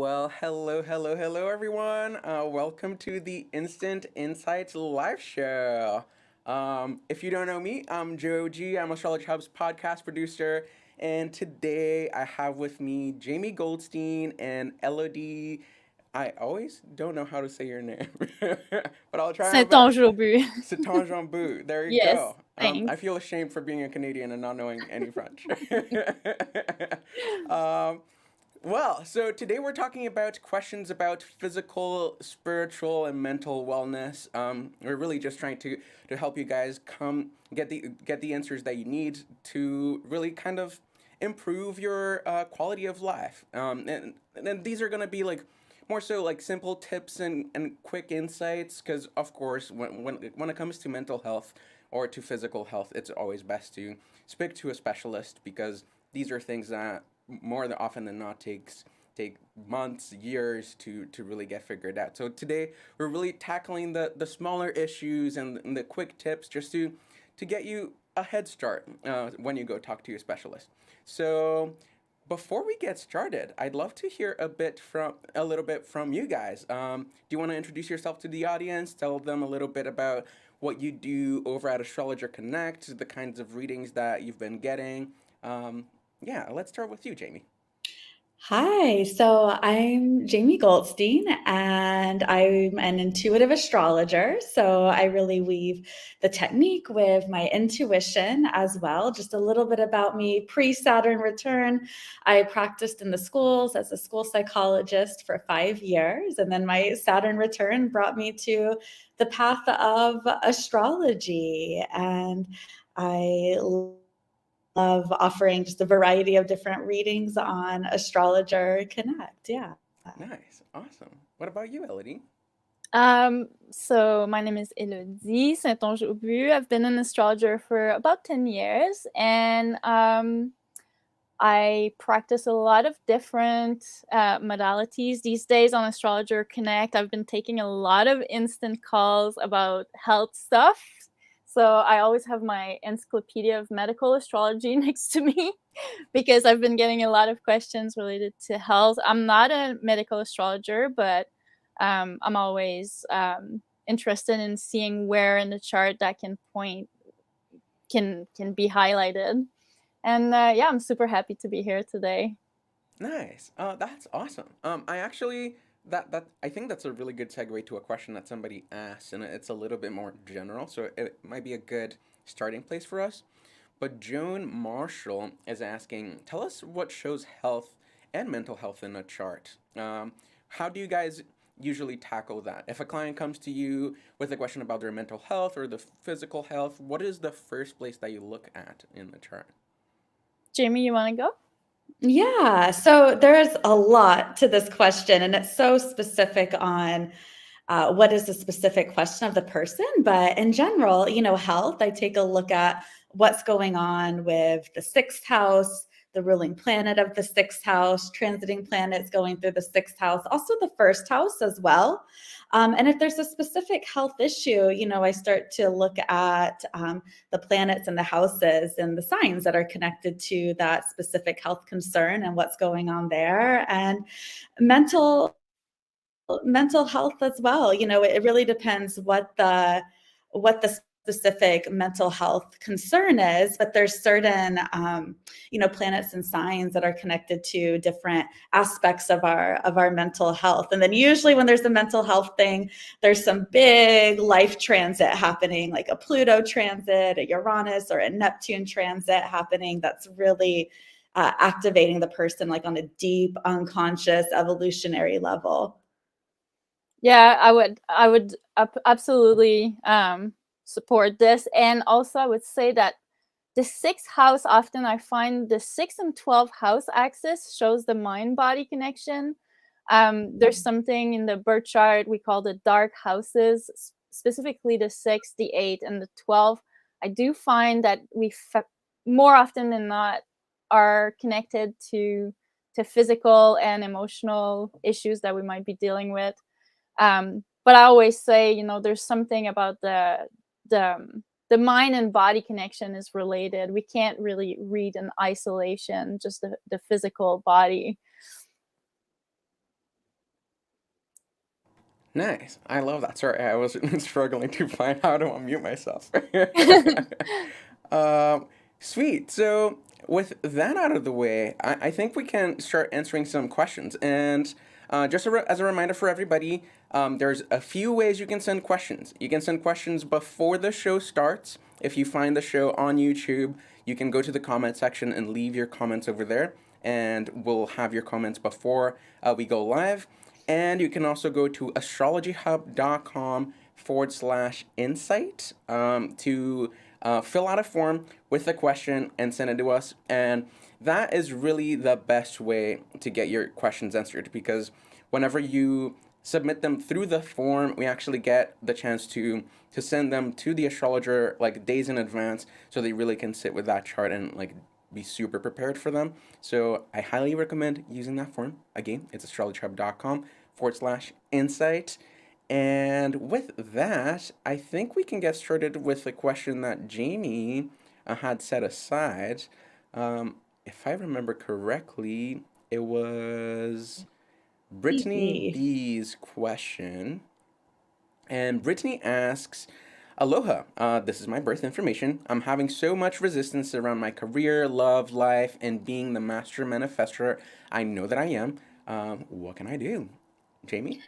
Well, hello, everyone. Welcome to the Instant Insights live show. If you don't know me, I'm Joe G. I'm Astrology Hub's podcast producer, and today I have with me Jaime Goldstein and Elodie. I always don't know how to say your name, but I'll try my Saint-Onge best. Aubut. St-Onge. There you Yes, go. I thanks. feel ashamed for being a Canadian and not knowing any French. um, so today we're talking about questions about physical, spiritual, and mental wellness. We're really just trying to help you guys come get the answers that you need to really kind of improve your quality of life. And these are gonna be like more so like simple tips and quick insights because of course when it comes to mental health or to physical health, it's always best to speak to a specialist because these are things that often than not take months, years to really get figured out. So today we're really tackling the smaller issues and the quick tips just to get you a head start when you go talk to your specialist. So before we get started, I'd love to hear a little bit from you guys. Do you want to introduce yourself to the audience? Tell them a little bit about what you do over at Astrologer Connect, the kinds of readings that you've been getting. Yeah, let's start with you, Jaime. Hi, so I'm Jaime Goldstein, and I'm an intuitive astrologer. So I really weave the technique with my intuition as well. Just a little bit about me pre Saturn return. I practiced in the schools as a school psychologist for 5 years, and then my Saturn return brought me to the path of astrology. And I love offering just a variety of different readings on Astrologer Connect. Yeah. Nice, awesome. What about you, Elodie? So my name is Elodie St-Onge Aubut. I've been an astrologer for about 10 years, and I practice a lot of different modalities these days on Astrologer Connect. I've been taking a lot of instant calls about health stuff. So I always have my encyclopedia of medical astrology next to me because I've been getting a lot of questions related to health. I'm not a medical astrologer, but I'm always interested in seeing where in the chart that can be highlighted. And yeah, I'm super happy to be here today. Nice. That's awesome. I actually that I think that's a really good segue to a question that somebody asked, and it's a little bit more general, so it might be a good starting place for us. But Joan Marshall is asking, tell us what shows health and mental health in a chart. How do you guys usually tackle that? If a client comes to you with a question about their mental health or the physical health, what is the first place that you look at in the chart? Jaime, you want to go? Yeah. So there's a lot to this question, and it's so specific on what is the specific question of the person. But in general, health, I take a look at what's going on with the sixth house, the ruling planet of the sixth house, transiting planets going through the sixth house, also the first house as well. And if there's a specific health issue, I start to look at the planets and the houses and the signs that are connected to that specific health concern and what's going on there. And mental health as well. It really depends what the specific mental health concern is, but there's certain planets and signs that are connected to different aspects of our mental health. And then usually when there's a mental health thing, there's some big life transit happening, like a Pluto transit, a Uranus or a Neptune transit happening that's really activating the person like on a deep unconscious evolutionary level. Yeah, I would absolutely support this. And also I would say that the sixth house, often I find the 6 and 12 house axis shows the mind body connection. There's something in the birth chart we call the dark houses, specifically the 6, the 8, and the 12. I do find that more often than not are connected to physical and emotional issues that we might be dealing with. But I always say, there's something about the mind and body connection is related. We can't really read in isolation just the physical body. Nice. I love that. Sorry, I was struggling to find how to unmute myself. um, Sweet. So, with that out of the way, I think we can start answering some questions. And just as a reminder for everybody, there's a few ways you can send questions. You can send questions before the show starts. If you find the show on YouTube, you can go to the comment section and leave your comments over there. And we'll have your comments before we go live. And you can also go to astrologyhub.com/insight to fill out a form with a question and send it to us. And that is really the best way to get your questions answered, because whenever you submit them through the form, we actually get the chance to send them to the astrologer like days in advance, so they really can sit with that chart and like be super prepared for them. So I highly recommend using that form. Again, it's astrologyhub.com/insight. And with that, I think we can get started with the question that Jaime had set aside. If I remember correctly, it was Brittany B's question. And Brittany asks, Aloha, this is my birth information. I'm having so much resistance around my career, love, life, and being the master manifester I know that I am. What can I do? Jaime?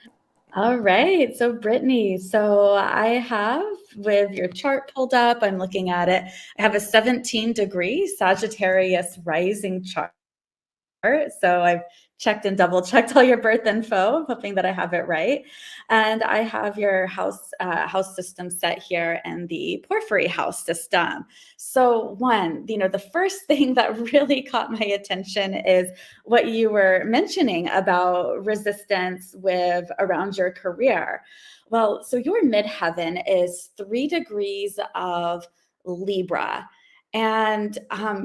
All right. So, Brittany, so I have with your chart pulled up, I'm looking at it. I have a 17-degree Sagittarius rising chart. So I've checked and double checked all your birth info, hoping that I have it right. And I have your house system set here and the porphyry house system. So one, the first thing that really caught my attention is what you were mentioning about resistance with around your career. Well, so your midheaven is 3 degrees of Libra, and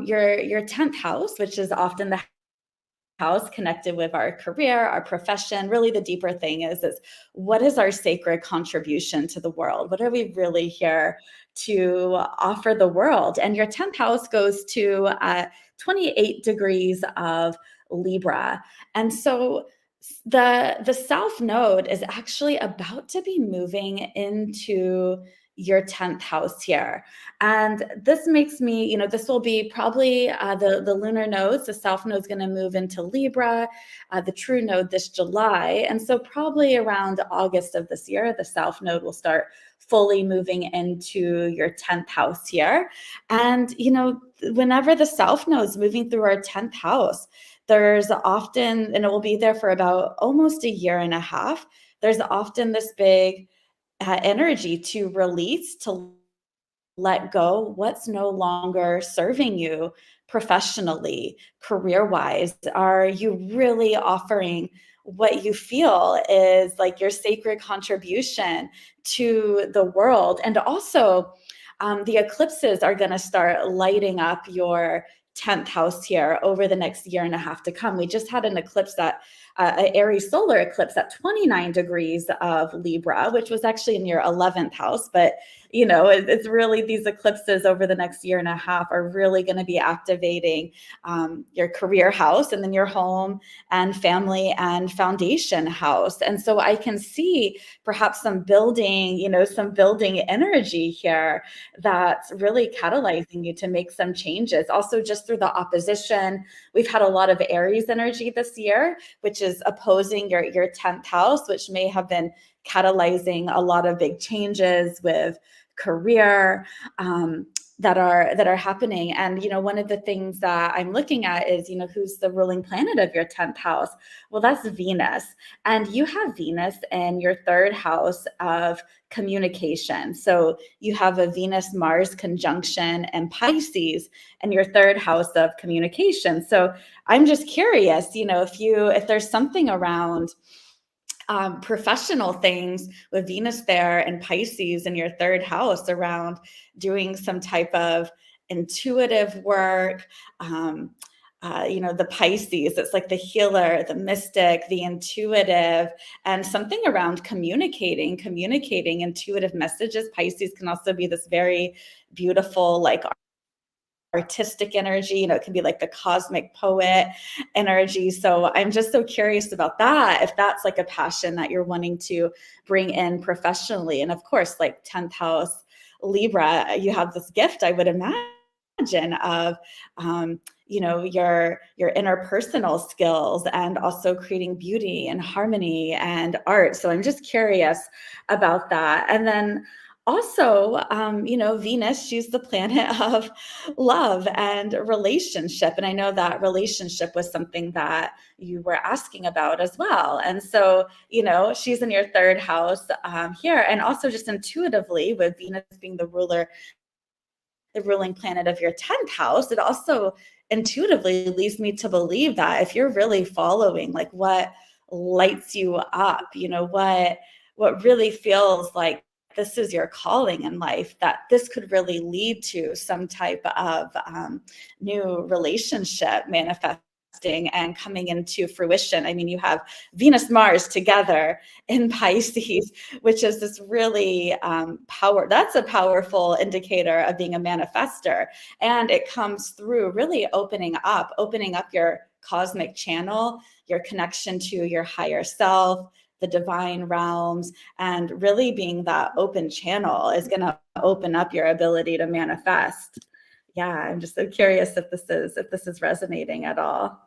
your 10th house, which is often the house connected with our career, our profession. Really, the deeper thing is what is our sacred contribution to the world? What are we really here to offer the world? And your 10th house goes to 28 degrees of Libra. And so the South Node is actually about to be moving into your 10th house here. And this makes me, this will be probably the lunar nodes. The South Node is going to move into Libra, the true node this July. And so probably around August of this year, the South Node will start fully moving into your 10th house here. And, whenever the South Node is moving through our 10th house, there's often, and it will be there for about almost a year and a half, there's often this big energy to release, to let go what's no longer serving you professionally, career-wise. Are you really offering what you feel is like your sacred contribution to the world? And also, the eclipses are going to start lighting up your 10th house here over the next year and a half to come. We just had an eclipse that an Aries solar eclipse at 29 degrees of Libra, which was actually in your 11th house. But, it's really these eclipses over the next year and a half are really going to be activating your career house, and then your home and family and foundation house. And so I can see perhaps some building energy here that's really catalyzing you to make some changes. Also, just through the opposition, we've had a lot of Aries energy this year, which is opposing your 10th house, which may have been catalyzing a lot of big changes with career that are happening. And one of the things that I'm looking at is who's the ruling planet of your 10th house? Well, that's Venus. And you have Venus in your 3rd house of communication. So you have a Venus-Mars conjunction and Pisces in your 3rd house of communication. So I'm just curious, if there's something around professional things with Venus there and Pisces in your 3rd house around doing some type of intuitive work. The Pisces, it's like the healer, the mystic, the intuitive, and something around communicating intuitive messages. Pisces can also be this very beautiful, like artistic energy, it can be like the cosmic poet energy. So I'm just so curious about that, if that's like a passion that you're wanting to bring in professionally. And of course, like 10th house Libra, you have this gift, I would imagine, of your interpersonal skills, and also creating beauty and harmony and art. So I'm just curious about that. And then also, Venus, she's the planet of love and relationship. And I know that relationship was something that you were asking about as well. And so, she's in your third house here. And also just intuitively, with Venus being the ruling planet of your 10th house, it also intuitively leads me to believe that if you're really following like what lights you up, what really feels like this is your calling in life, that this could really lead to some type of new relationship manifesting and coming into fruition. I mean, you have Venus, Mars together in Pisces, which is this really that's a powerful indicator of being a manifester. And it comes through really opening up your cosmic channel, your connection to your higher self, the divine realms, and really being that open channel is going to open up your ability to manifest. Yeah, I'm just so curious if this is resonating at all.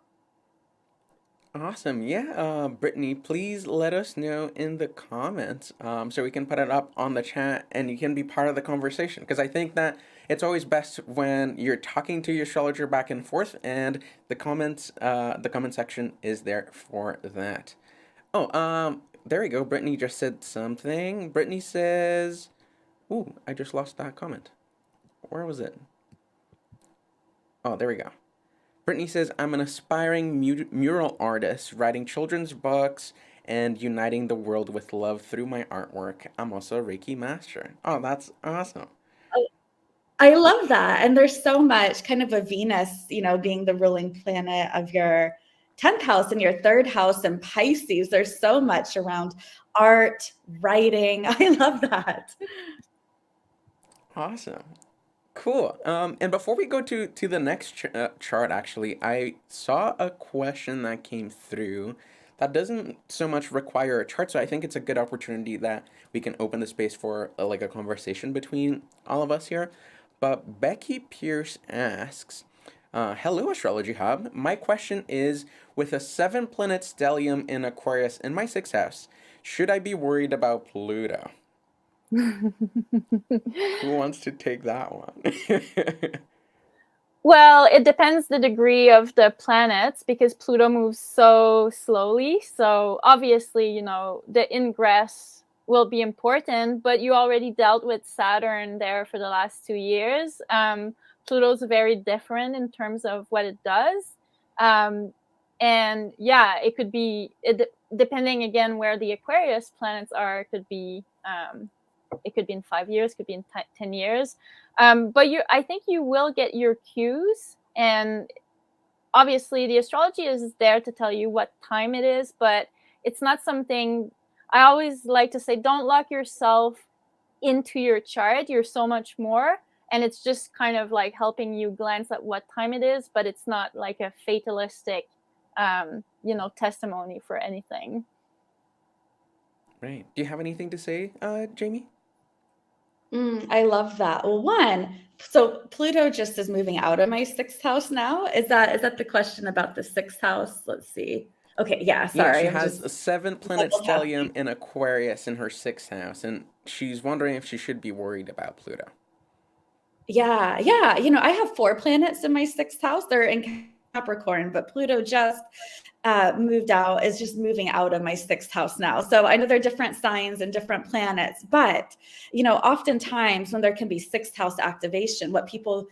Awesome. Yeah, Brittany, please let us know in the comments so we can put it up on the chat and you can be part of the conversation. Because I think that it's always best when you're talking to your astrologer back and forth, and the comment section is there for that. Oh, there we go. Brittany just said something. Brittany says, "Ooh, I just lost that comment. Where was it? Oh, there we go." Brittany says, "I'm an aspiring mural artist, writing children's books and uniting the world with love through my artwork. I'm also a Reiki master." Oh, that's awesome. I love that. And there's so much kind of a Venus, being the ruling planet of your 10th house and your third house in Pisces. There's so much around art, writing. I love that. Awesome. Cool. And before we go to the next chart, actually, I saw a question that came through that doesn't so much require a chart, so I think it's a good opportunity that we can open the space for like a conversation between all of us here. But Becky Pierce asks, "Hello, Astrology Hub. My question is, with a 7-planet stellium in Aquarius in my 6th house, should I be worried about Pluto?" Who wants to take that one? Well, it depends the degree of the planets, because Pluto moves so slowly. So obviously, the ingress will be important, but you already dealt with Saturn there for the last 2 years. Pluto's very different in terms of what it does. And yeah, it could be, depending again where the Aquarius planets are, it could be in 5 years, could be in 10 years. But I think you will get your cues. And obviously the astrology is there to tell you what time it is, but it's not something, I always like to say, don't lock yourself into your chart. You're so much more. And it's just kind of like helping you glance at what time it is, but it's not like a fatalistic, testimony for anything. Right. Do you have anything to say, Jaime? I love that. Well, so Pluto just is moving out of my 6th house now. Is that the question about the 6th house? Let's see. Okay, yeah, Yeah, sorry. she I'm has just a 7-planet stellium in Aquarius in her 6th house, and she's wondering if she should be worried about Pluto. Yeah. I have 4 planets in my 6th house. They're in Capricorn, but Pluto just is just moving out of my 6th house now. So I know there are different signs and different planets, but oftentimes when there can be 6th house activation, what people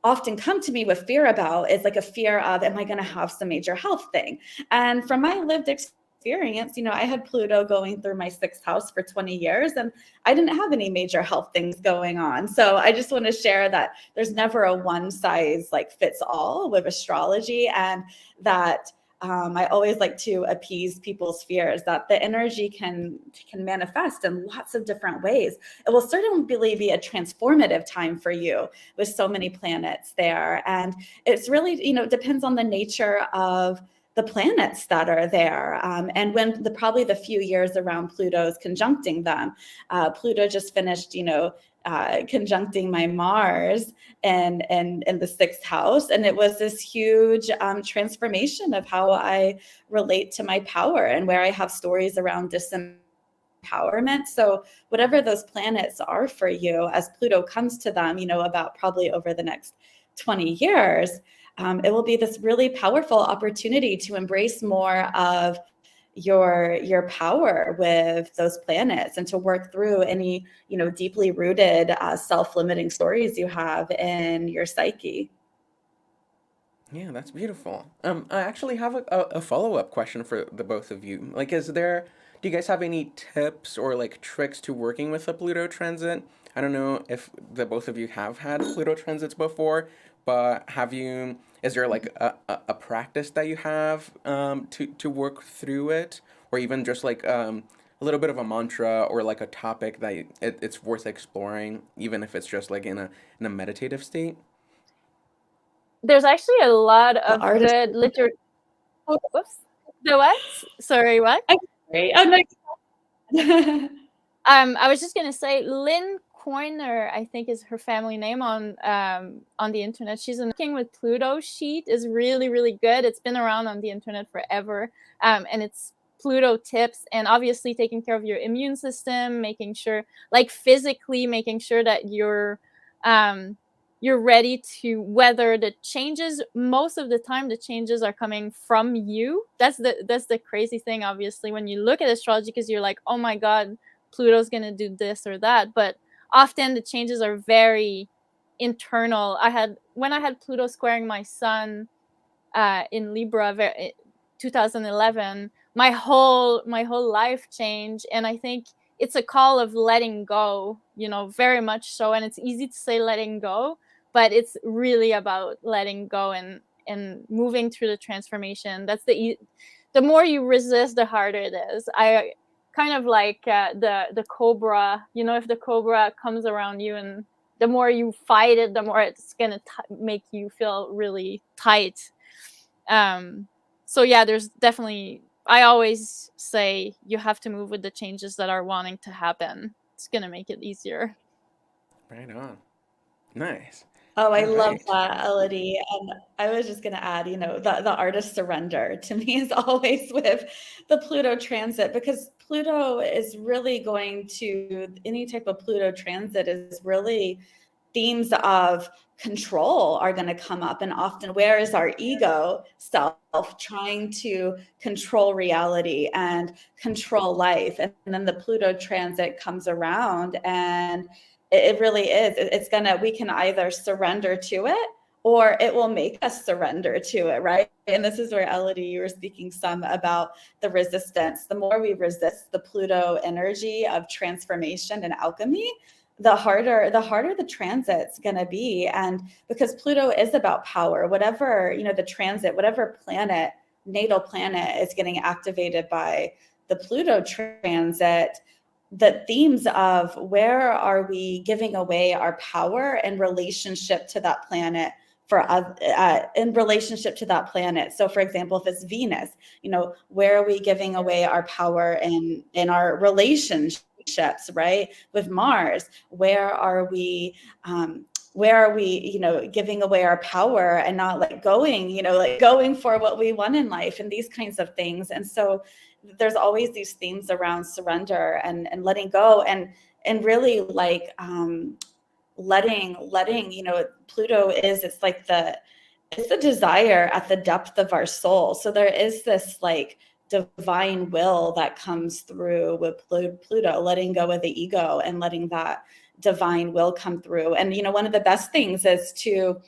often come to me with fear about is like a fear of, am I going to have some major health thing? And from my lived experience, I had Pluto going through my 6th house for 20 years and I didn't have any major health things going on. So I just want to share that there's never a one size like fits all with astrology, and that I always like to appease people's fears that the energy can manifest in lots of different ways. It will certainly be a transformative time for you with so many planets there. And it's really, it depends on the nature of the planets that are there. And when probably the few years around Pluto's conjuncting them. Pluto just finished, conjuncting my Mars and in the sixth house. And it was this huge transformation of how I relate to my power and where I have stories around disempowerment. So whatever those planets are for you, as Pluto comes to them, about probably over the next 20 years, it will be this really powerful opportunity to embrace more of your power with those planets and to work through any, deeply rooted self-limiting stories you have in your psyche. Yeah, that's beautiful. I actually have a follow-up question for the both of you. Like, do you guys have any tips or like tricks to working with a Pluto transit? I don't know if the both of you have had Pluto transits before, but is there like a practice that you have to work through it? Or even just like a little bit of a mantra or like a topic that it's worth exploring, even if it's just like in a meditative state? There's actually a lot The of artist. good literature. Whoops. The what? Sorry, what? Oh no. I was just gonna say Lynn Corner, I think is her family name on the internet. She's working with Pluto sheet is really, really good. It's been around on the internet forever. And it's Pluto tips and obviously taking care of your immune system, making sure like physically making sure that you're ready to weather the changes. Most of the time the changes are coming from you. That's the crazy thing, obviously, when you look at astrology, because you're like, oh my god, Pluto's gonna do this or that, but often the changes are very internal. When I had Pluto squaring my sun in Libra 2011, my whole life changed, and I think it's a call of letting go, very much so. And it's easy to say letting go, but it's really about letting go and moving through the transformation. That's the more you resist, the harder it is. I kind of like the cobra, if the cobra comes around you and the more you fight it, the more it's gonna make you feel really tight. So yeah, there's definitely, I always say you have to move with the changes that are wanting to happen. It's gonna make it easier. Right on. Nice. Oh, I All love right. that, Elodie. And I was just going to add, the artist surrender to me is always with the Pluto transit, because Pluto is really any type of Pluto transit is really themes of control are going to come up. And often, where is our ego self trying to control reality and control life? And then the Pluto transit comes around and it really is. We can either surrender to it or it will make us surrender to it, right? And this is where, Elodie, you were speaking some about the resistance. The more we resist the Pluto energy of transformation and alchemy, the harder the transit's going to be. And because Pluto is about power, whatever, the transit, whatever natal planet is getting activated by the Pluto transit, the themes of where are we giving away our power in relationship to that planet in relationship to that planet. So for example, if it's Venus, where are we giving away our power in our relationships, right? With Mars, where are we giving away our power and not going for what we want in life and these kinds of things. And so there's always these themes around surrender and letting go and really letting, Pluto it's the desire at the depth of our soul. So there is this divine will that comes through with Pluto, letting go of the ego and letting that divine will come through. And, one of the best things is to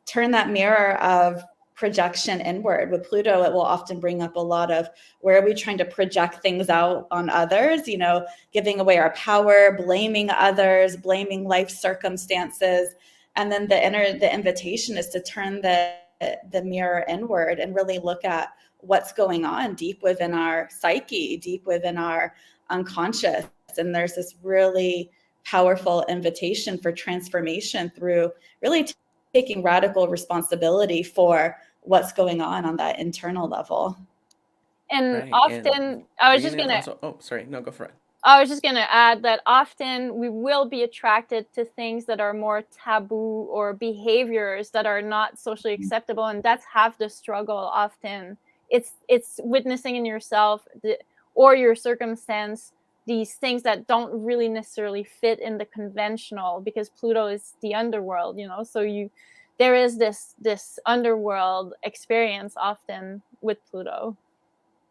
turn that mirror of projection inward. With Pluto, it will often bring up a lot of where are we trying to project things out on others, giving away our power, blaming others, blaming life circumstances. And then the invitation is to turn the mirror inward and really look at what's going on deep within our psyche, deep within our unconscious. And there's this really powerful invitation for transformation through really taking radical responsibility for what's going on that internal level. And Right. often, And I was just Rhiannon gonna also. Oh, sorry. No, go for it. I was just going to add that often we will be attracted to things that are more taboo or behaviors that are not socially acceptable, and that's half the struggle. Often it's witnessing in yourself or your circumstance these things that don't really necessarily fit in the conventional, because Pluto is the underworld, so there is this underworld experience often with Pluto.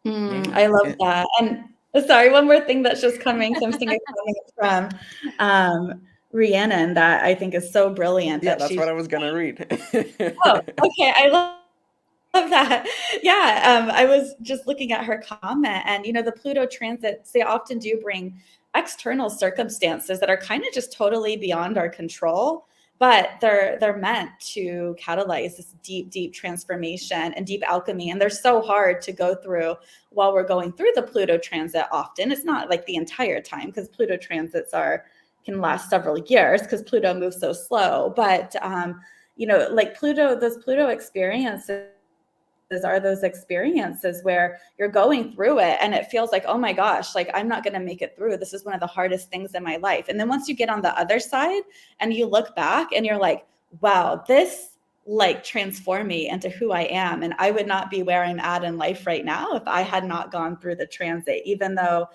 Yeah. I love that. And sorry, one more thing that's just coming. So I'm seeing a comment from Rhiannon that I think is so brilliant. Yeah, that that's she's what I was gonna read. Oh, okay. I love that. Yeah. I was just looking at her comment, and the Pluto transits, they often do bring external circumstances that are kind of just totally beyond our control, but they're meant to catalyze this deep transformation and deep alchemy. And they're so hard to go through while we're going through the Pluto transit. Often it's not like the entire time, because Pluto transits can last several years because Pluto moves so slow. But like those Pluto experiences are those experiences where you're going through it and it feels like, oh my gosh, like I'm not going to make it through. This is one of the hardest things in my life. And then once you get on the other side and you look back and you're like, wow, this like transformed me into who I am. And I would not be where I'm at in life right now if I had not gone through the transit, even though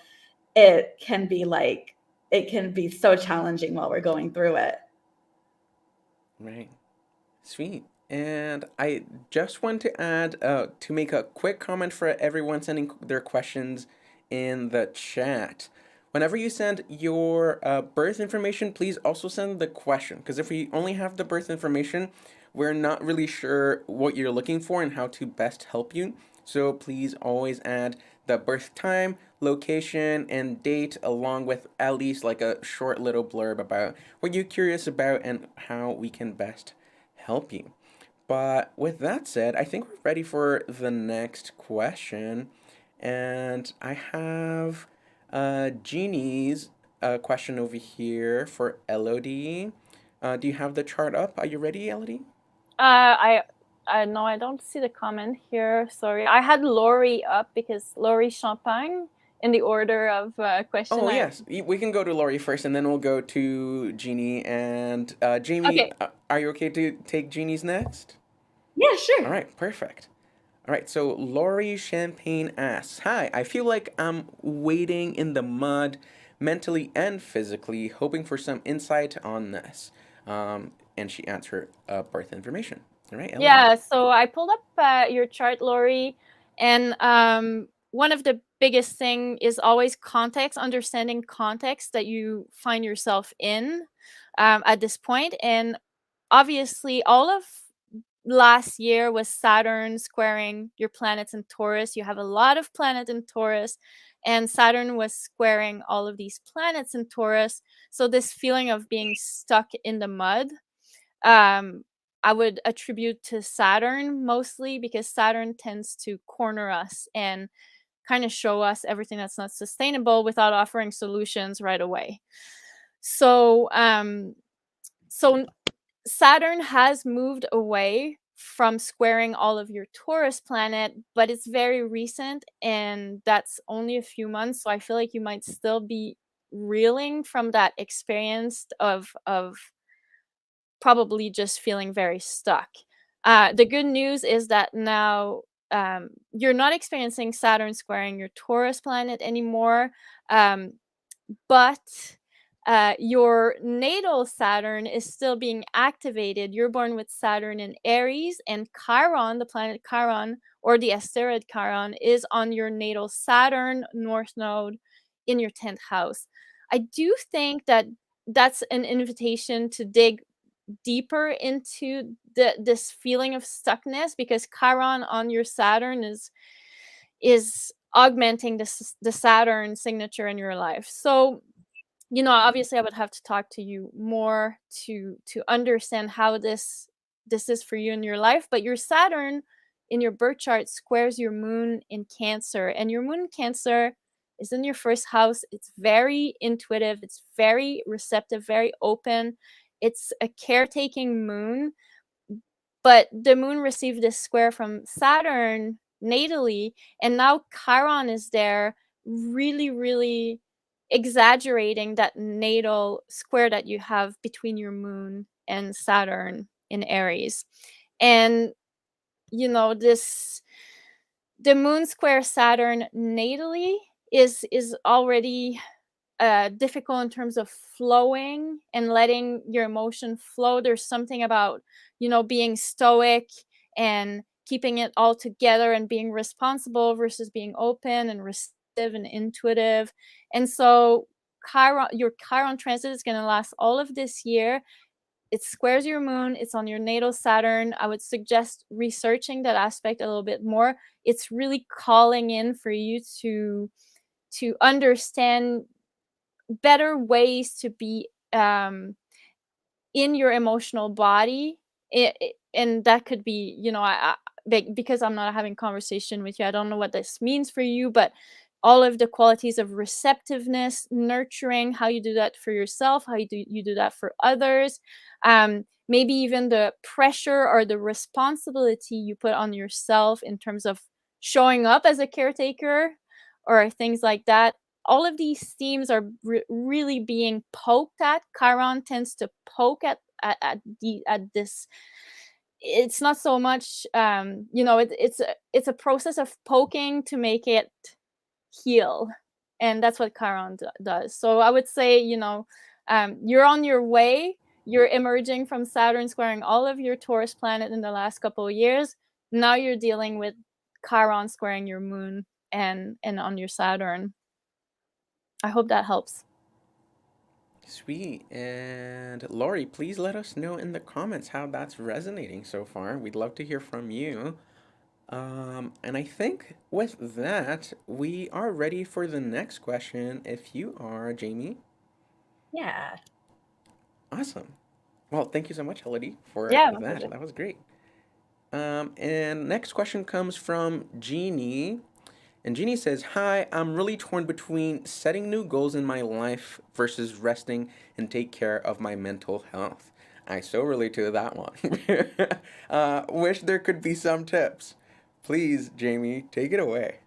it can be so challenging while we're going through it. Right. Sweet. And I just want to add to make a quick comment for everyone sending their questions in the chat. Whenever you send your birth information, please also send the question, because if we only have the birth information, we're not really sure what you're looking for and how to best help you. So please always add the birth time, location, and date, along with at least like a short little blurb about what you're curious about and how we can best help you. But with that said, I think we're ready for the next question. And I have Jeannie's question over here for Elodie. Do you have the chart up? Are you ready, Elodie? I no, I don't see the comment here. Sorry, I had Laurie up because Laurie Champagne in the order of question. Oh, yes. We can go to Laurie first, and then we'll go to Jeannie. And Jamie, Okay. Are you okay to take Jeannie's next? Yeah, sure. All right, perfect. All right, so Laurie Champagne asks, "Hi, I feel like I'm wading in the mud, mentally and physically, hoping for some insight on this." And she adds her birth information. All right, Elodie? Yeah, so I pulled up your chart, Laurie, and one of the biggest thing is always context, understanding context that you find yourself in at this point. And obviously, all of last year was Saturn squaring your planets in Taurus. You have a lot of planets in Taurus, and Saturn was squaring all of these planets in Taurus. So this feeling of being stuck in the mud, I would attribute to Saturn mostly, because Saturn tends to corner us and kind of show us everything that's not sustainable without offering solutions right away. So, so Saturn has moved away from squaring all of your Taurus planet, but it's very recent and that's only a few months. So I feel like you might still be reeling from that experience of probably just feeling very stuck. The good news is that now you're not experiencing Saturn squaring your Taurus planet anymore, but your natal Saturn is still being activated. You're born with Saturn in Aries, and Chiron, the planet Chiron, or the asteroid Chiron, is on your natal Saturn North Node in your 10th house. I do think that that's an invitation to dig deeper into this feeling of stuckness, because Chiron on your Saturn is augmenting the Saturn signature in your life. So obviously I would have to talk to you more to understand how this is for you in your life. But your Saturn in your birth chart squares your moon in Cancer, and your moon in Cancer is in your first house. It's very intuitive, it's very receptive, very open. It's a caretaking moon, but the moon received this square from Saturn natally, and now Chiron is there, really, really exaggerating that natal square that you have between your moon and Saturn in Aries. And you know, the moon square Saturn natally is already difficult in terms of flowing and letting your emotion flow. There's something about, you know, being stoic and keeping it all together and being responsible versus being open and receptive and intuitive. And so your Chiron transit is going to last all of this year. It squares your moon, it's on your natal Saturn. I would suggest researching that aspect a little bit more. It's really calling in for you to understand better ways to be in your emotional body. And that could be, you know, because I'm not having conversation with you, I don't know what this means for you, but all of the qualities of receptiveness, nurturing, how you do that for yourself, how you do that for others, maybe even the pressure or the responsibility you put on yourself in terms of showing up as a caretaker or things like that. All of these themes are really being poked at. Chiron tends to poke at this. It's not so much, you know, it's a process of poking to make it heal, and that's what Chiron does. So I would say, you know, you're on your way. You're emerging from Saturn squaring all of your Taurus planet in the last couple of years. Now you're dealing with Chiron squaring your moon and on your Saturn. I hope that helps. Sweet. And Lori, please let us know in the comments how that's resonating so far. We'd love to hear from you. And I think with that, we are ready for the next question. If you are, Jaime. Yeah. Awesome. Well, thank you so much, Elodie, for Yeah, my that. pleasure. That was great. And next question comes from Jeannie. And Jeannie says, "Hi, I'm really torn between setting new goals in my life versus resting and take care of my mental health." I so relate to that one. Wish there could be some tips. Please, Jaime, take it away.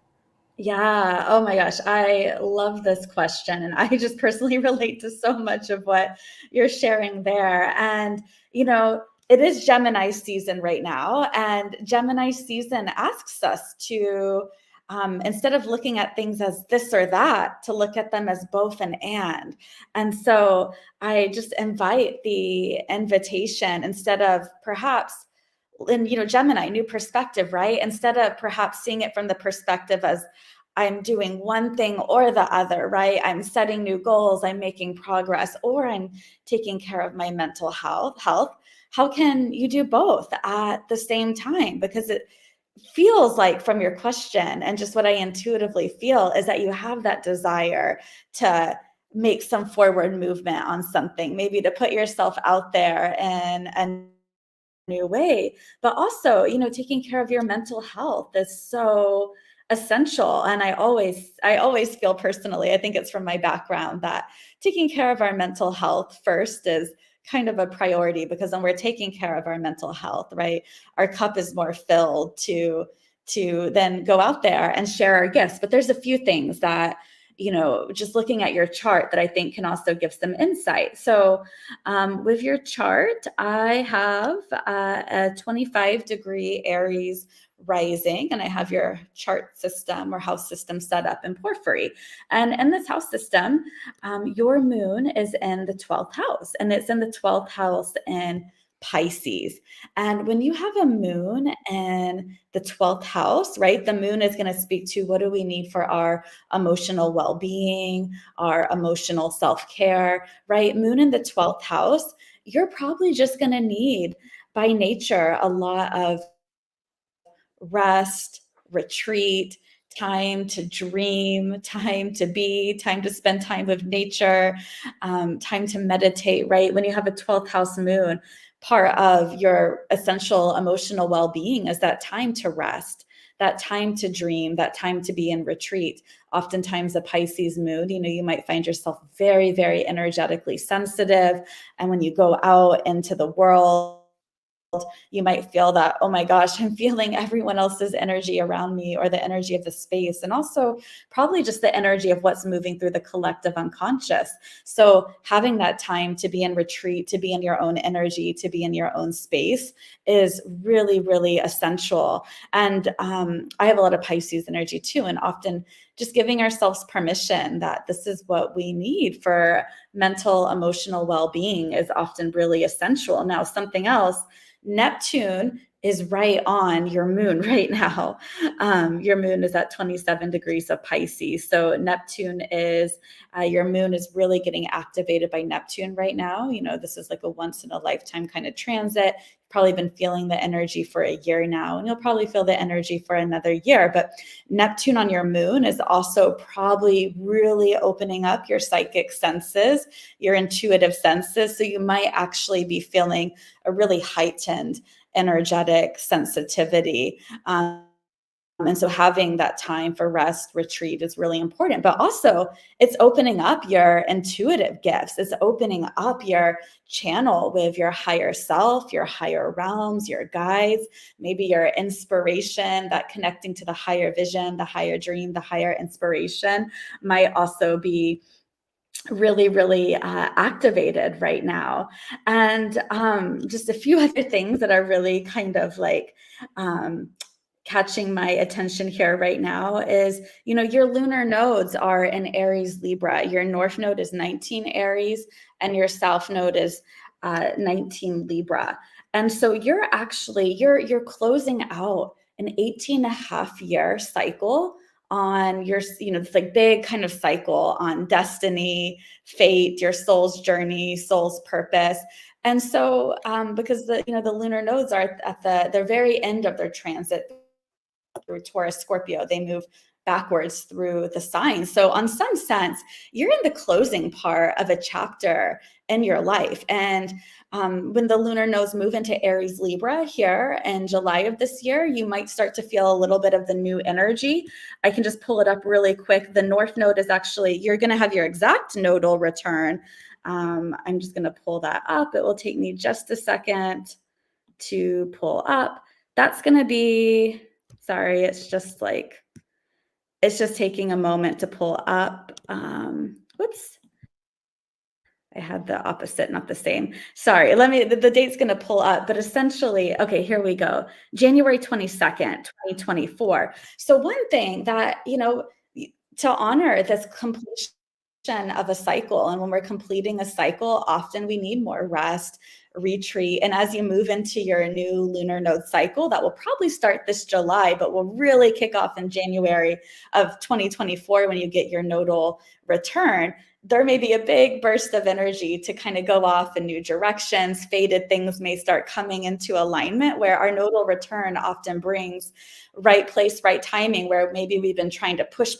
Yeah. Oh my gosh. I love this question. And I just personally relate to so much of what you're sharing there. And, you know, it is Gemini season right now. And Gemini season asks us to, instead of looking at things as this or that, to look at them as both and. And so I just invite the invitation instead of perhaps, and you know, Gemini, new perspective, right? Instead of perhaps seeing it from the perspective as I'm doing one thing or the other, right? I'm setting new goals, I'm making progress, or I'm taking care of my mental health. How can you do both at the same time? Because it feels like from your question and just what I intuitively feel is that you have that desire to make some forward movement on something, maybe to put yourself out there and new way, but also, you know, taking care of your mental health is so essential. And I always feel personally, I think it's from my background, that taking care of our mental health first is kind of a priority, because when we're taking care of our mental health, right, our cup is more filled to then go out there and share our gifts. But there's a few things that, you know, just looking at your chart that I think can also give some insight. So with your chart, I have a 25-degree Aries rising, and I have your chart system or house system set up in Porphyry. And in this house system, your moon is in the 12th house, and it's in the 12th house in Pisces. And when you have a moon in the 12th house, right, the moon is going to speak to what do we need for our emotional well-being, our emotional self-care, right? Moon in the 12th house, you're probably just going to need by nature a lot of rest, retreat, time to dream, time to be, time to spend time with nature, time to meditate, right? When you have a 12th house moon, part of your essential emotional well-being is that time to rest, that time to dream, that time to be in retreat. Oftentimes a Pisces moon, you might find yourself very, very energetically sensitive. And when you go out into the world, you might feel that, oh my gosh, I'm feeling everyone else's energy around me, or the energy of the space, and also probably just the energy of what's moving through the collective unconscious. So having that time to be in retreat, to be in your own energy, to be in your own space is really, really essential. And I have a lot of Pisces energy too, and often just giving ourselves permission that this is what we need for mental, emotional well-being is often really essential. Now, something else, Neptune is right on your moon right now. Your moon is at 27 degrees of Pisces. So Neptune is, your moon is really getting activated by Neptune right now. This is like a once in a lifetime kind of transit. You've probably been feeling the energy for a year now, and you'll probably feel the energy for another year. But Neptune on your moon is also probably really opening up your psychic senses, your intuitive senses. So you might actually be feeling a really heightened energetic sensitivity. And so having that time for rest, retreat is really important, but also it's opening up your intuitive gifts. It's opening up your channel with your higher self, your higher realms, your guides, maybe your inspiration, that connecting to the higher vision, the higher dream, the higher inspiration might also be really, really activated right now. And just a few other things that are really kind of like catching my attention here right now is, your lunar nodes are in Aries, Libra. Your north node is 19 Aries and your south node is 19 Libra. And so you're closing out an 18.5-year cycle on your, this like big kind of cycle on destiny, fate, your soul's journey, soul's purpose. And so because the lunar nodes are at the very end of their transit through Taurus, Scorpio, they move backwards through the signs. So on some sense, you're in the closing part of a chapter in your life. And when the lunar nodes move into Aries, Libra here in July of this year, you might start to feel a little bit of the new energy. I can just pull it up really quick. The north node is actually, you're going to have your exact nodal return. I'm just going to pull that up. It will take me just a second to pull up. That's going to be, sorry, it's just taking a moment to pull up. Whoops. I had the opposite, not the same. Sorry, the date's going to pull up, but essentially, okay, here we go. January 22nd, 2024. So one thing that, to honor this completion of a cycle, and when we're completing a cycle, often we need more rest, retreat. And as you move into your new lunar node cycle, that will probably start this July, but will really kick off in January of 2024 when you get your nodal return. There may be a big burst of energy to kind of go off in new directions. Fated things may start coming into alignment, where our nodal return often brings right place, right timing, where maybe we've been trying to push.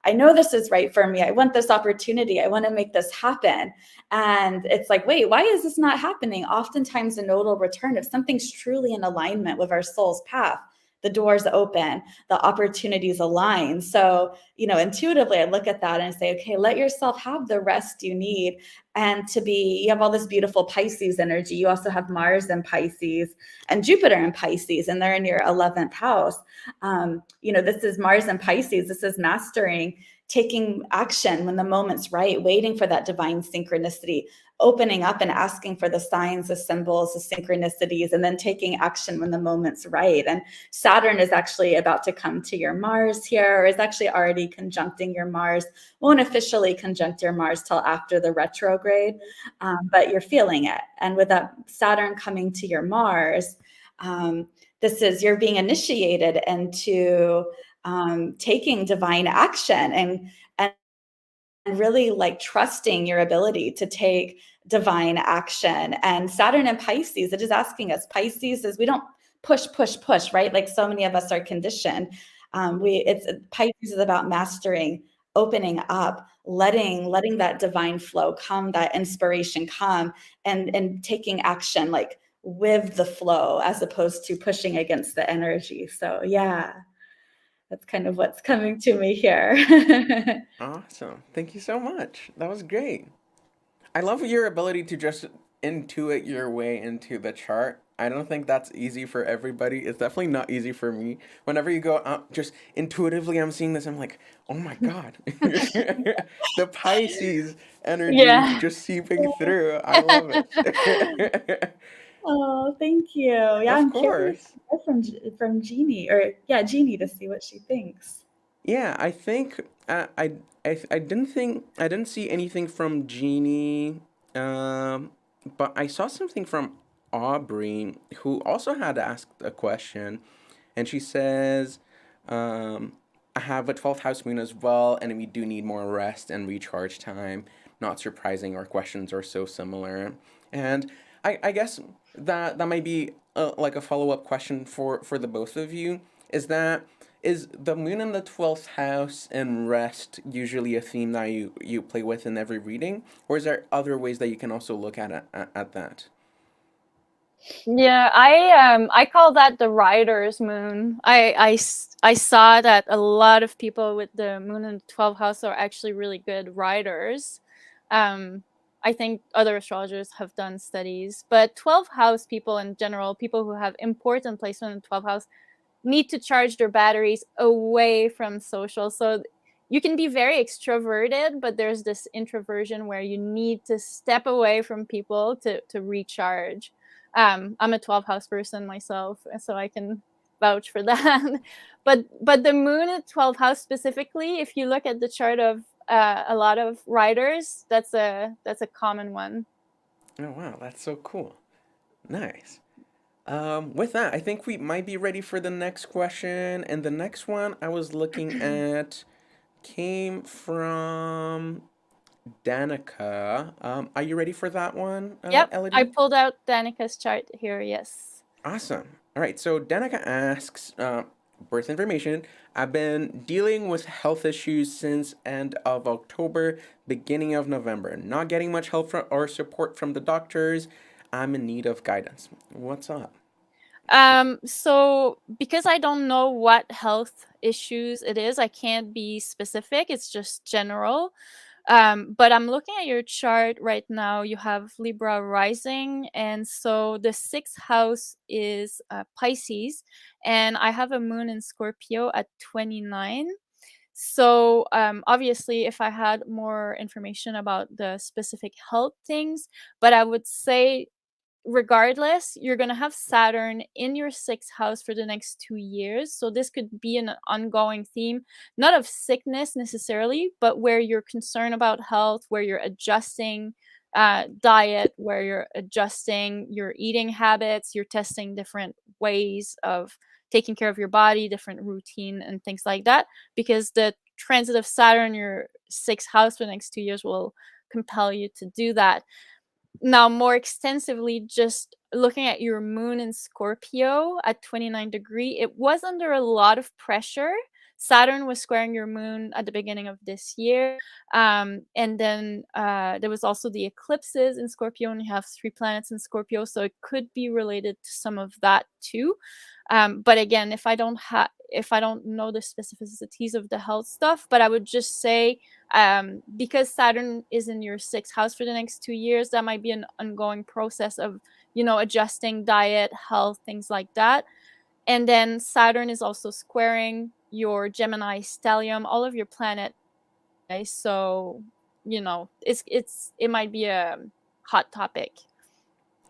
I know this is right for me. I want this opportunity. I want to make this happen. And it's like, wait, why is this not happening? Oftentimes a nodal return, if something's truly in alignment with our soul's path, the doors open, the opportunities align. So, intuitively, I look at that and I say, okay, let yourself have the rest you need. And you have all this beautiful Pisces energy. You also have Mars in Pisces and Jupiter in Pisces, and they're in your 11th house. This is Mars in Pisces. This is mastering, taking action when the moment's right, waiting for that divine synchronicity, opening up and asking for the signs, the symbols, the synchronicities, and then taking action when the moment's right. And Saturn is actually about to come to your Mars here, or is actually already conjuncting your Mars. Won't officially conjunct your Mars till after the retrograde, but you're feeling it. And with that Saturn coming to your Mars, you're being initiated into taking divine action and really trusting your ability to take divine action. And Saturn and Pisces, it is asking us, Pisces is, we don't push, right? Like so many of us are conditioned. Pisces is about mastering, opening up, letting that divine flow come, that inspiration come, and taking action like with the flow as opposed to pushing against the energy. So yeah, that's kind of what's coming to me here. Awesome. Thank you so much. That was great. I love your ability to just intuit your way into the chart. I don't think that's easy for everybody. It's definitely not easy for me. Whenever you go out, just intuitively, I'm seeing this. I'm like, oh my God. The Pisces energy Yeah. just seeping through. I love it. Oh, thank you. Yeah, Of I'm curious course. to hear from Jeannie, or yeah, Jeannie, to see what she thinks. Yeah, I think I didn't see anything from Jeannie, um, but I saw something from Aubrey, who also had asked a question, and she says, "I have a 12th house moon as well, and we do need more rest and recharge time. Not surprising, our questions are so similar." And I guess that might be like a follow-up question for the both of you. Is that is the moon in the 12th house and rest usually a theme that you play with in every reading, or is there other ways that you can also look at that? Yeah, I call that the rider's moon. I saw that a lot of people with the moon in the 12th house are actually really good riders. I think other astrologers have done studies, but 12th house people in general, people who have important placement in 12th house, need to charge their batteries away from social. So you can be very extroverted, but there's this introversion where you need to step away from people to recharge. I'm a 12th house person myself, so I can vouch for that. But the moon at 12th house specifically, if you look at the chart of a lot of writers, that's a common one. Oh wow, that's so cool. Nice. With that, I think we might be ready for the next question. And the next one I was looking at came from Danica. Are you ready for that one, Yep, I Elodie? pulled out Danica's chart here. Yes. Awesome. All right, so Danica asks, birth information. I've been dealing with health issues since end of October, beginning of November. Not getting much help or support from the doctors. I'm in need of guidance. What's up? So because I don't know what health issues it is, I can't be specific. It's just general. But I'm looking at your chart right now. You have Libra rising, and so the sixth house is Pisces, and I have a moon in Scorpio at 29. So obviously, if I had more information about the specific health things, but I would say regardless, you're going to have Saturn in your sixth house for the next 2 years. So this could be an ongoing theme, not of sickness necessarily, but where you're concerned about health, where you're adjusting diet, where you're adjusting your eating habits, you're testing different ways of taking care of your body, different routine, and things like that. Because the transit of Saturn in your sixth house for the next 2 years will compel you to do that. Now, more extensively, just looking at your moon in Scorpio at 29 degree, it was under a lot of pressure. Saturn was squaring your moon at the beginning of this year. And then there was also the eclipses in Scorpio, and you have 3 planets in Scorpio. So it could be related to some of that too. But again, if I don't know the specificities of the health stuff, but I would just say because Saturn is in your sixth house for the next 2 years, that might be an ongoing process of, adjusting diet, health, things like that. And then Saturn is also squaring your Gemini stellium, all of your planet. Okay? So, it might be a hot topic.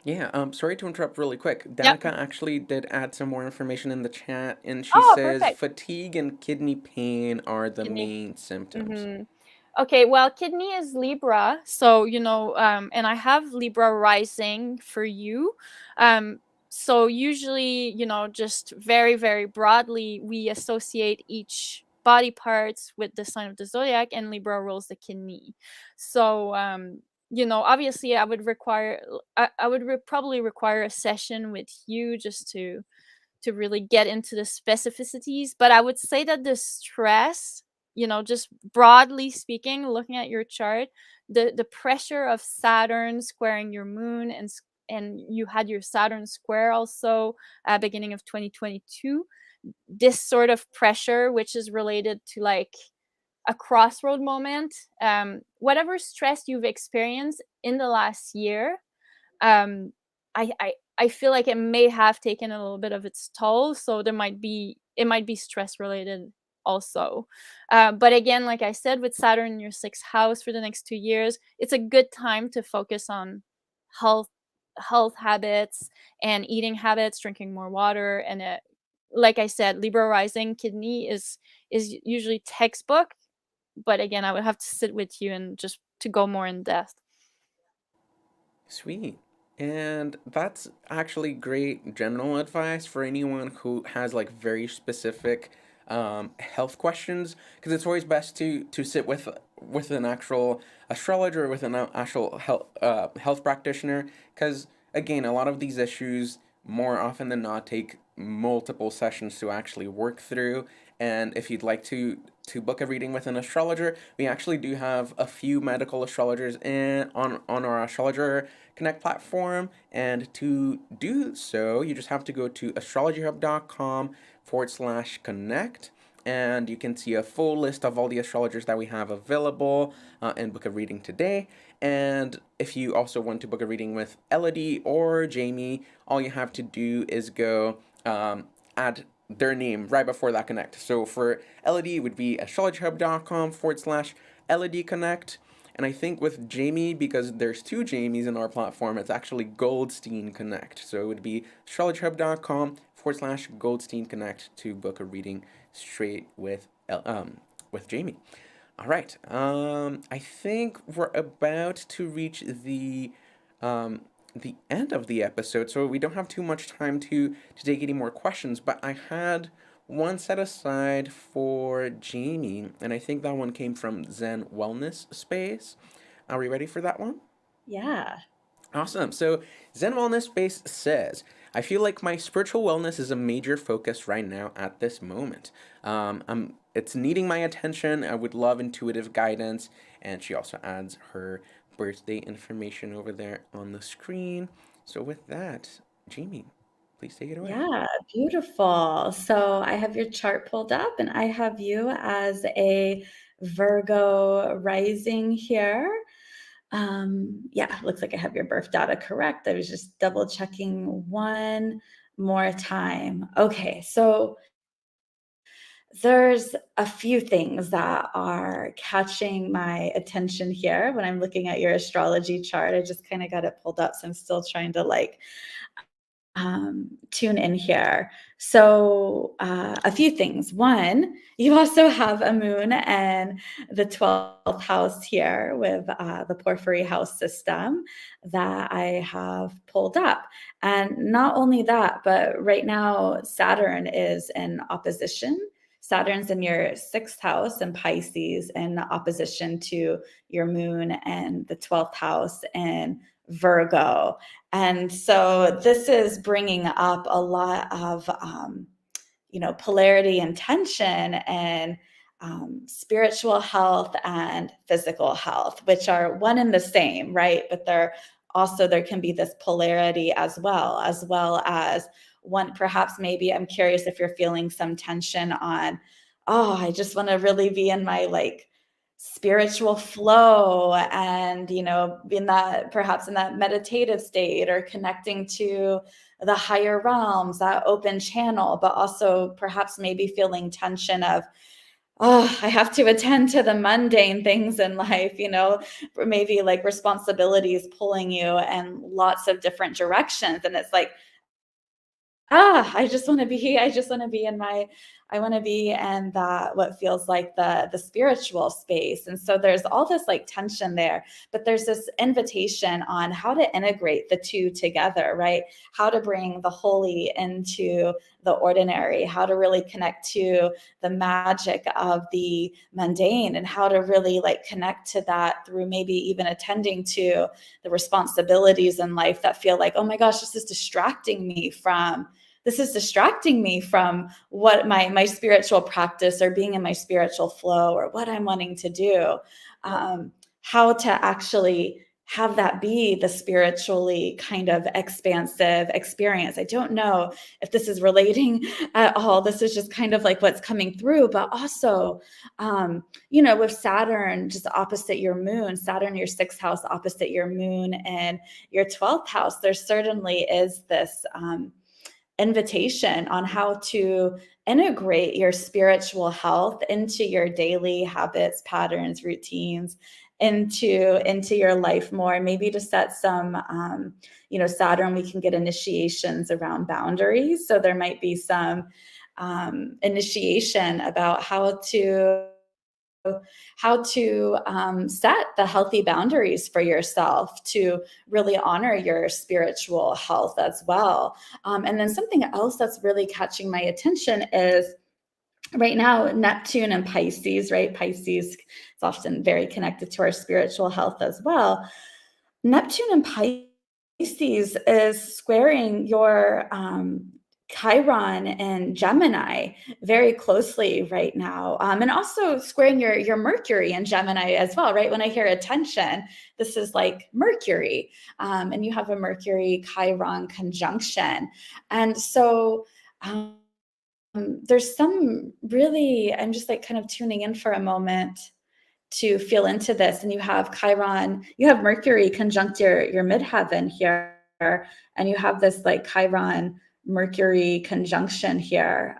Yeah, sorry to interrupt really quick. Yep. Danica actually did add some more information in the chat, and she Oh, says perfect. fatigue and kidney pain are the Kidney. main symptoms. Mm-hmm. Okay, well, kidney is Libra, so and I have Libra rising for you. So usually, just very, very broadly, we associate each body parts with the sign of the zodiac, and Libra rules the kidney. So, obviously, I would probably require a session with you just to really get into the specificities. But I would say that the stress, just broadly speaking, looking at your chart, the pressure of Saturn squaring your moon, and you had your Saturn square also beginning of 2022. This sort of pressure, which is related to like a crossroad moment, whatever stress you've experienced in the last year, um, I feel like it may have taken a little bit of its toll. So it might be stress related also. But again, like I said, with Saturn in your sixth house for the next 2 years, it's a good time to focus on health health habits and eating habits, drinking more water, and like I said, Libra rising kidney is usually textbook. But again, I would have to sit with you and just to go more in depth. Sweet. And that's actually great general advice for anyone who has like very specific health questions, because it's always best to sit with an actual astrologer, with an actual health practitioner, because again, a lot of these issues more often than not take multiple sessions to actually work through. And if you'd like to book a reading with an astrologer, we actually do have a few medical astrologers on our Astrologer Connect platform. And to do so, you just have to go to astrologyhub.com/connect. And you can see a full list of all the astrologers that we have available and book a reading today. And if you also want to book a reading with Elodie or Jaime, all you have to do is go add their name right before that connect. So for Elodie, it would be astrologyhub.com/Elodie Connect. And I think with Jaime, because there's two Jamies in our platform, it's actually Goldstein Connect. So it would be astrologyhub.com/Goldstein Connect to book a reading straight with Jaime. All right. I think we're about to reach the end of the episode, so we don't have too much time to take any more questions. But I had one set aside for Jaime, and I think that one came from Zen Wellness Space. Are we ready for that one? Yeah. Awesome. So Zen Wellness Space says, I feel like my spiritual wellness is a major focus right now at this moment. It's needing my attention. I would love intuitive guidance. And she also adds her birthday information over there on the screen. So with that, Jaime, please take it away. Yeah, beautiful. So I have your chart pulled up, and I have you as a Virgo rising here. Yeah, looks like I have your birth data correct. I was just double checking one more time. Okay, so there's a few things that are catching my attention here when I'm looking at your astrology chart. I just kind of got it pulled up, so I'm still trying to tune in here. So a few things. One, you also have a moon and the 12th house here with the porphyry house system that I have pulled up. And not only that, but right now Saturn is in opposition. Saturn's in your sixth house in Pisces in opposition to your moon and the 12th house in Virgo. And so this is bringing up a lot of, polarity and tension and spiritual health and physical health, which are one and the same, right? But there can be this polarity as well as one, perhaps maybe I'm curious if you're feeling some tension on, oh, I just want to really be in my spiritual flow and perhaps in that meditative state or connecting to the higher realms, that open channel, but also perhaps maybe feeling tension of, oh, I have to attend to the mundane things in life, or maybe responsibilities pulling you in lots of different directions. And it's like, I want to be in that, what feels like the spiritual space. And so there's all this tension there, but there's this invitation on how to integrate the two together, right? How to bring the holy into the ordinary, how to really connect to the magic of the mundane, and how to really connect to that through maybe even attending to the responsibilities in life that feel like, oh my gosh, this is distracting me from distracting me from what my spiritual practice or being in my spiritual flow or what I'm wanting to do. How to actually have that be the spiritually kind of expansive experience. I don't know if this is relating at all. This is just kind of like what's coming through, but also, with Saturn just opposite your moon, Saturn, your 6th house opposite your moon and your 12th house, there certainly is this invitation on how to integrate your spiritual health into your daily habits, patterns, routines, into your life more. Maybe to set some, Saturn, we can get initiations around boundaries. So there might be some initiation about how to set the healthy boundaries for yourself to really honor your spiritual health as well. And then something else that's really catching my attention is right now, Neptune and Pisces, right? Pisces is often very connected to our spiritual health as well. Neptune and Pisces is squaring your Chiron and Gemini very closely right now, and also squaring your Mercury and Gemini as well, right? When I hear attention, this is like Mercury, and you have a Mercury Chiron conjunction, and so there's some really, I'm just like kind of tuning in for a moment to feel into this, and you have Chiron, you have Mercury conjunct your midheaven here, and you have this like Chiron Mercury conjunction here.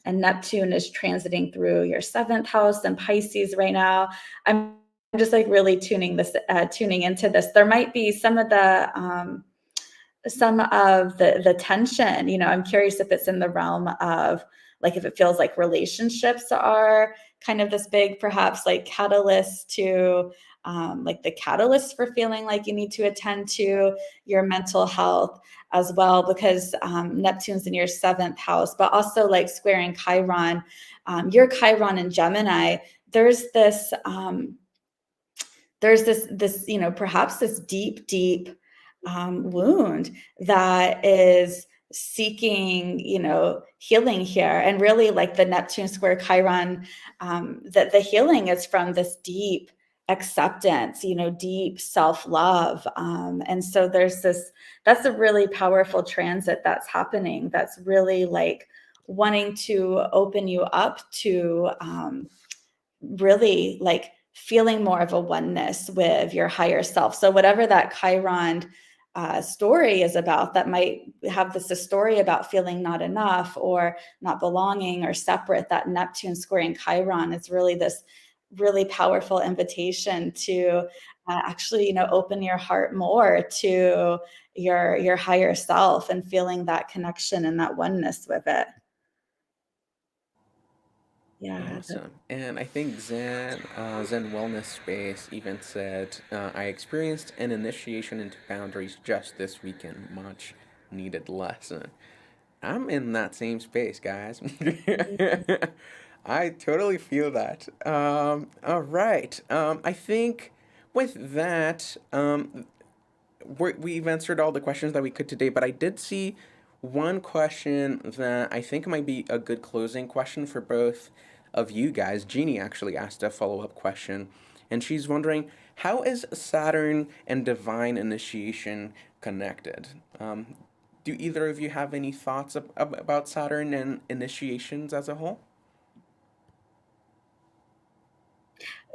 And Neptune is transiting through your 7th house and Pisces right now. I'm just like really tuning into this. There might be some of the tension, I'm curious if it's in the realm of like, if it feels like relationships are kind of this big, perhaps like catalyst to like the catalyst for feeling like you need to attend to your mental health as well, because Neptune's in your 7th house, but also like squaring Chiron, your Chiron in Gemini, there's this, perhaps this deep wound that is seeking, healing here. And really like the Neptune square Chiron, that the healing is from this deep acceptance, deep self-love. And so that's a really powerful transit that's happening. That's really like wanting to open you up to really like feeling more of a oneness with your higher self. So whatever that Chiron story is about, that might have a story about feeling not enough or not belonging or separate, that Neptune squaring Chiron is really this really powerful invitation to actually, open your heart more to your higher self and feeling that connection and that oneness with it. Yeah. Awesome. And I think Zen Wellness Space even said, I experienced an initiation into boundaries just this weekend. Much needed lesson. I'm in that same space, guys. I totally feel that. All right. I think with that, we've answered all the questions that we could today, but I did see one question that I think might be a good closing question for both of you guys. Jeannie actually asked a follow up question, and she's wondering, how is Saturn and divine initiation connected? Do either of you have any thoughts about Saturn and initiations as a whole?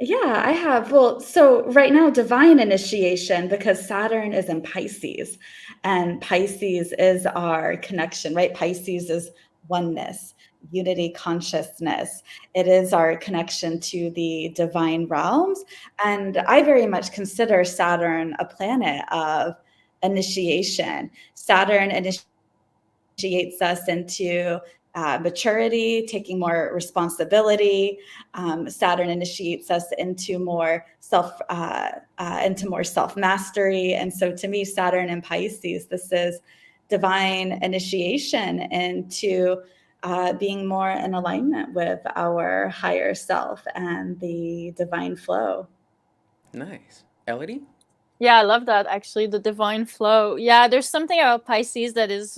Yeah, I have. Well, so right now, divine initiation, because Saturn is in Pisces, and Pisces is our connection, right? Pisces is oneness, unity, consciousness. It is our connection to the divine realms. And I very much consider Saturn a planet of initiation. Saturn initiates us into maturity, taking more responsibility. Saturn initiates us into more self mastery. And so, to me, Saturn and Pisces, this is divine initiation into being more in alignment with our higher self and the divine flow. Nice. Elodie? Yeah, I love that actually, the divine flow. Yeah, there's something about Pisces that is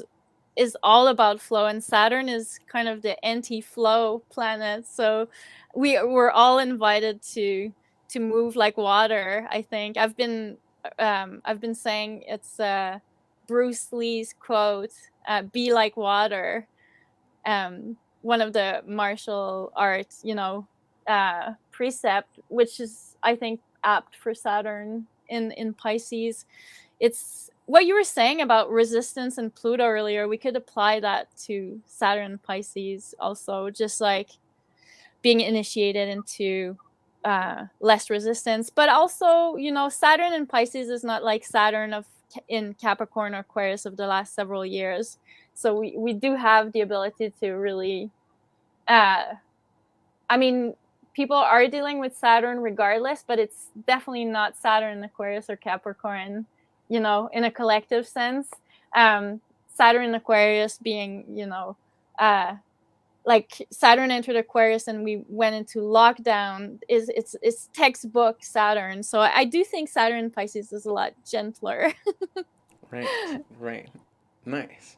is all about flow, and Saturn is kind of the anti-flow planet. So we're all invited to move like water. I think I've been saying it's Bruce Lee's quote, "Be like water." One of the martial arts, precept, which is, I think, apt for Saturn in Pisces. It's what you were saying about resistance and Pluto earlier. We could apply that to Saturn and Pisces also, just like being initiated into less resistance. But also, Saturn and Pisces is not like Saturn in Capricorn or Aquarius of the last several years. So we do have the ability to really, I mean, people are dealing with Saturn regardless, but it's definitely not Saturn in Aquarius or Capricorn, in a collective sense. Saturn in Aquarius being, like Saturn entered Aquarius and we went into lockdown, it's textbook Saturn. So I do think Saturn in Pisces is a lot gentler. Right. Nice.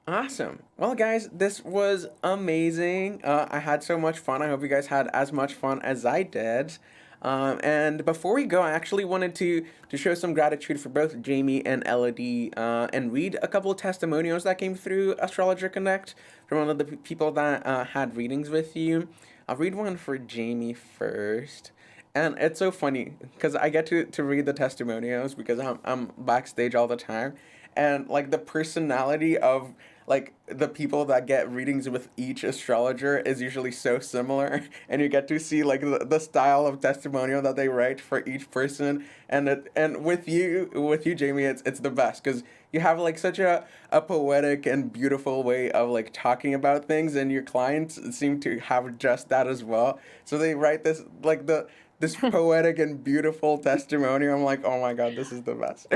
Awesome. Well, guys, this was amazing. I had so much fun. I hope you guys had as much fun as I did. And before we go, I actually wanted to show some gratitude for both Jaime and Elodie, and read a couple of testimonials that came through Astrologer Connect from one of the people that had readings with you. I'll read one for Jaime first. And it's so funny because I get to read the testimonials because I'm backstage all the time. And like the personality of like the people that get readings with each astrologer is usually so similar, and you get to see like the style of testimonial that they write for each person. And with you Jaime, it's the best because you have like such a poetic and beautiful way of like talking about things, and your clients seem to have just that as well. So they write this like this poetic and beautiful testimony. I'm like, oh my god, this is the best.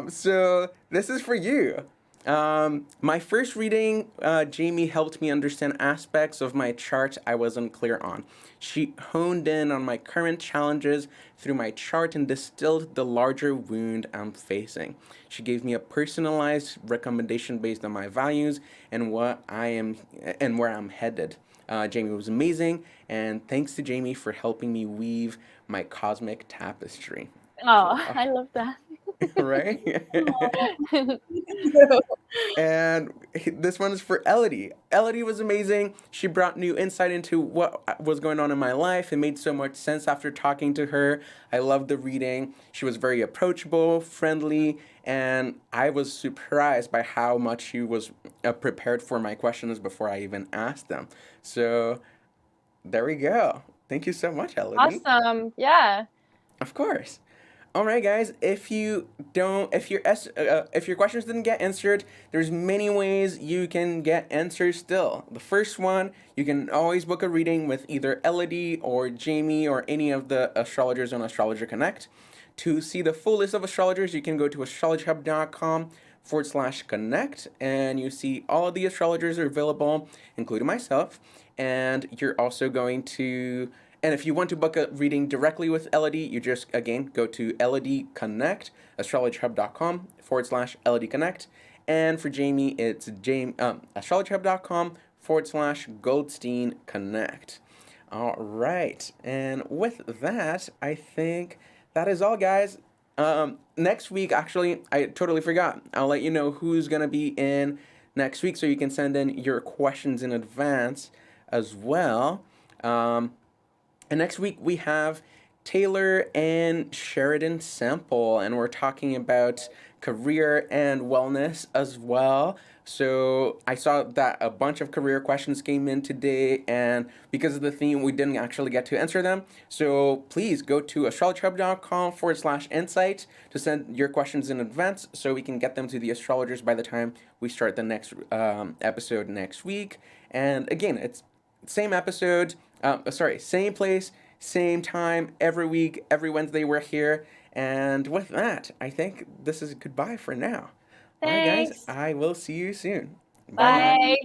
So this is for you. My first reading, Jaime helped me understand aspects of my chart I was unclear on. She honed in on my current challenges through my chart and distilled the larger wound I'm facing. She gave me a personalized recommendation based on my values and what I am and where I'm headed. Jaime was amazing, and thanks to Jaime for helping me weave my cosmic tapestry. Oh, I love that. Right? And this one is for Elodie. Elodie was amazing. She brought new insight into what was going on in my life. It made so much sense after talking to her. I loved the reading. She was very approachable, friendly, and I was surprised by how much she was prepared for my questions before I even asked them. So there we go. Thank you so much, Elodie. Awesome. Yeah. Of course. All right, guys. If your questions didn't get answered, there's many ways you can get answers still. The first one, you can always book a reading with either Elodie or Jaime or any of the astrologers on Astrologer Connect. To see the full list of astrologers, you can go to astrologyhub.com/connect, and you see all of the astrologers are available, including myself. And you're also going to and if you want to book a reading directly with Elodie, you just, again, go to Elodie Connect, astrologyhub.com/Elodie Connect. And for Jaime, it's astrologyhub.com/Goldstein Connect. All right. And with that, I think that is all, guys. Next week, actually, I totally forgot. I'll let you know who's going to be in next week so you can send in your questions in advance as well. And next week we have Taylor and Sheridan Sample, and we're talking about career and wellness as well. So I saw that a bunch of career questions came in today, and because of the theme, we didn't actually get to answer them. So please go to astrologyhub.com/insight to send your questions in advance so we can get them to the astrologers by the time we start the next episode next week. And again, it's same episode, same place, same time, every week, every Wednesday we're here. And with that, I think this is goodbye for now. All right, guys, Thanks. I will see you soon. Bye. Bye.